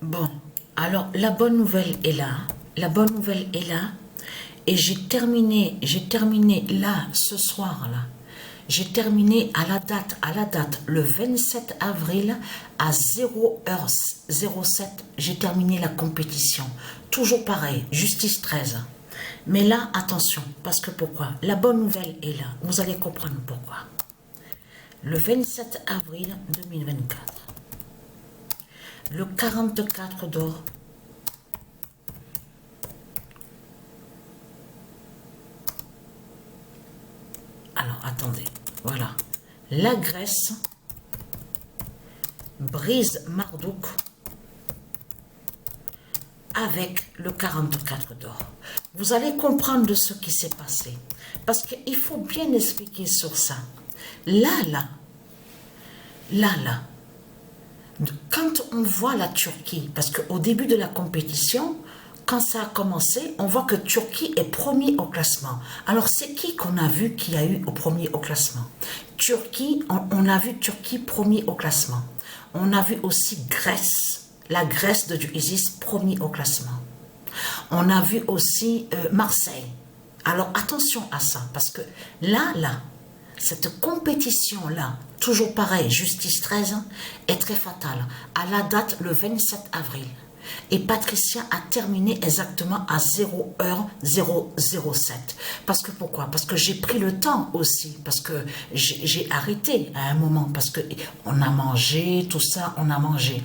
Bon, alors la bonne nouvelle est là. La bonne nouvelle est là. Et j'ai terminé là, ce soir, là. J'ai terminé à la date, le 27 avril à 0h07, j'ai terminé la compétition. Toujours pareil, justice 13. Mais là, attention, parce que pourquoi? La bonne nouvelle est là. Vous allez comprendre pourquoi. Le 27 avril 2024, le 44 d'or, alors attendez, voilà, la Grèce brise Marduk avec le 44 d'or. Vous allez comprendre de ce qui s'est passé, parce qu'il faut bien expliquer sur ça. Là, quand on voit la Turquie, parce qu'au début de la compétition, quand ça a commencé, on voit que Turquie est premier au classement. Alors, c'est qui qu'on a vu qui a eu au premier au classement? Turquie, on a vu Turquie premier au classement. On a vu aussi Grèce, la Grèce de Isis premier au classement. On a vu aussi Marseille. Alors, attention à ça, parce que là, cette compétition-là, toujours pareil, justice 13, est très fatale. À la date, le 27 avril. Et Patricia a terminé exactement à 0h007. Parce que pourquoi? Parce que j'ai pris le temps aussi. Parce que j'ai arrêté à un moment. Parce qu'on a mangé, tout ça, on a mangé.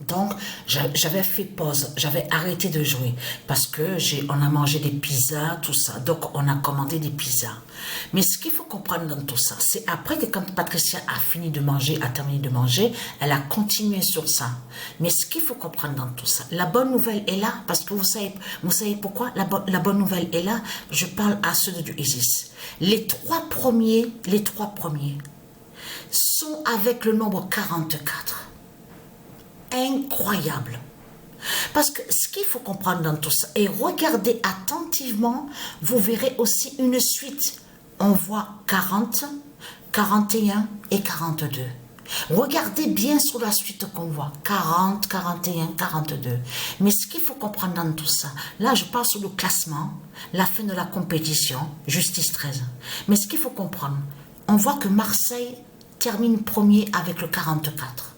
Donc, j'avais fait pause, j'avais arrêté de jouer parce que on a mangé des pizzas, tout ça. Donc, on a commandé des pizzas. Mais ce qu'il faut comprendre dans tout ça, c'est après que quand Patricia a fini de manger, a terminé de manger, elle a continué sur ça. Mais ce qu'il faut comprendre dans tout ça, la bonne nouvelle est là parce que vous savez pourquoi la bonne nouvelle est là. Je parle à ceux de Isis. Les trois premiers sont avec le nombre 44. Incroyable. Parce que ce qu'il faut comprendre dans tout ça, et regardez attentivement, vous verrez aussi une suite. On voit 40, 41 et 42. Regardez bien sur la suite qu'on voit. 40, 41, 42. Mais ce qu'il faut comprendre dans tout ça, là je parle sur le classement, la fin de la compétition, justice 13. Mais ce qu'il faut comprendre, on voit que Marseille termine premier avec le 44.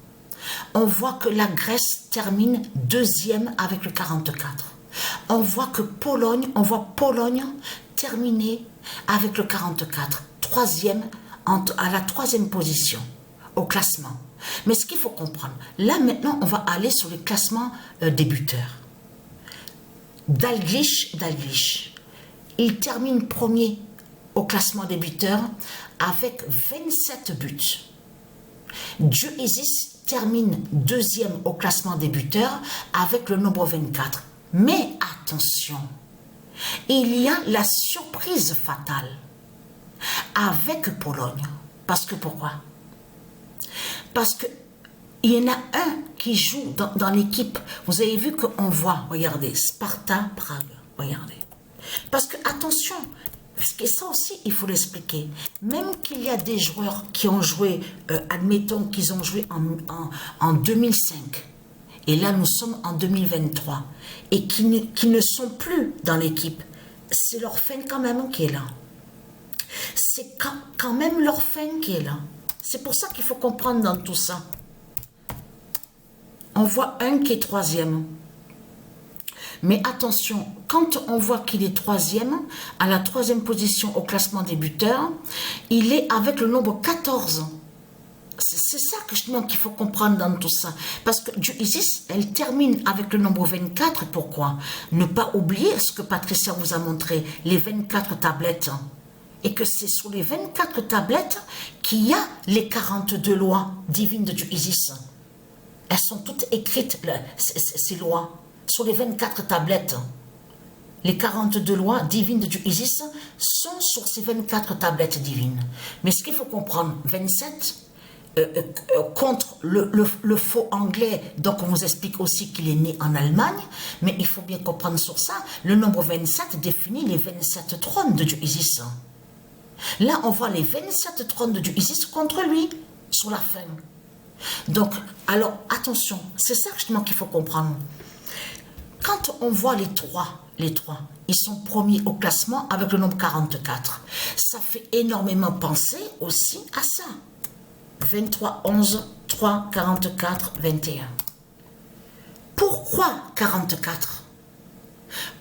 On voit que la Grèce termine deuxième avec le 44. On voit Pologne terminer avec le 44. Troisième, à la troisième position au classement. Mais ce qu'il faut comprendre, là maintenant on va aller sur le classement débuteurs. Dalglish, il termine premier au classement débuteurs avec 27 buts. Isis termine deuxième au classement débuteur avec le nombre 24. Mais attention, il y a la surprise fatale avec Pologne. Parce que pourquoi? Parce que il y en a un qui joue dans l'équipe. Vous avez vu qu'on voit, regardez, Sparta Prague, regardez. Parce que attention, parce que ça aussi, il faut l'expliquer. Même qu'il y a des joueurs qui ont joué, admettons qu'ils ont joué en 2005, et là nous sommes en 2023, et qui ne sont plus dans l'équipe, c'est leur fin quand même qui est là. C'est quand même leur fin qui est là. C'est pour ça qu'il faut comprendre dans tout ça. On voit un qui est troisième. Mais attention, quand on voit qu'il est troisième, à la troisième position au classement des buteurs, il est avec le nombre 14. C'est ça que je demande qu'il faut comprendre dans tout ça. Parce que Isis, elle termine avec le nombre 24. Pourquoi? Ne pas oublier ce que Patricia vous a montré, les 24 tablettes. Et que c'est sur les 24 tablettes qu'il y a les 42 lois divines de Isis. Elles sont toutes écrites, ces lois. Sur les 24 tablettes, les 42 lois divines de Isis sont sur ces 24 tablettes divines. Mais ce qu'il faut comprendre, 27 contre le faux anglais, donc on vous explique aussi qu'il est né en Allemagne, mais il faut bien comprendre sur ça, le nombre 27 définit les 27 trônes de Isis. Là, on voit les 27 trônes de Isis contre lui, sur la fin. Donc, Alors, attention, c'est ça justement qu'il faut comprendre. Quand on voit les trois, ils sont premiers au classement avec le nombre 44. Ça fait énormément penser aussi à ça. 23, 11, 3, 44, 21. Pourquoi 44?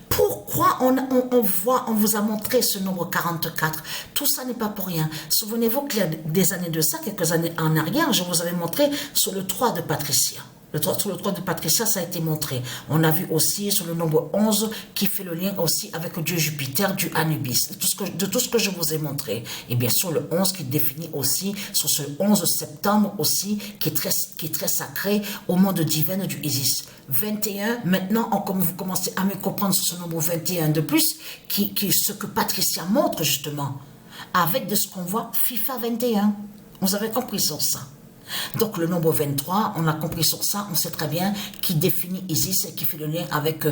Pourquoi on vous a montré ce nombre 44? Tout ça n'est pas pour rien. Souvenez-vous qu'il y a des années de ça, quelques années en arrière, je vous avais montré sur le 3 de Patricia. Sur le 3 de Patricia, ça a été montré. On a vu aussi sur le nombre 11 qui fait le lien aussi avec Dieu Jupiter, Dieu Anubis. De tout ce que je vous ai montré. Et bien sûr, le 11 qui définit aussi, sur ce 11 septembre aussi, qui est très sacré au monde divin du Isis. 21, maintenant, vous commencez à me comprendre ce nombre 21 de plus, qui est ce que Patricia montre justement, avec de ce qu'on voit FIFA 21. Vous avez compris sur ça. Donc le nombre 23, on a compris sur ça, on sait très bien, qui définit Isis et qui fait le lien avec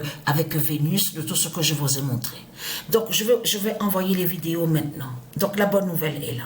Vénus, de tout ce que je vous ai montré. Donc je vais envoyer les vidéos maintenant. Donc la bonne nouvelle est là.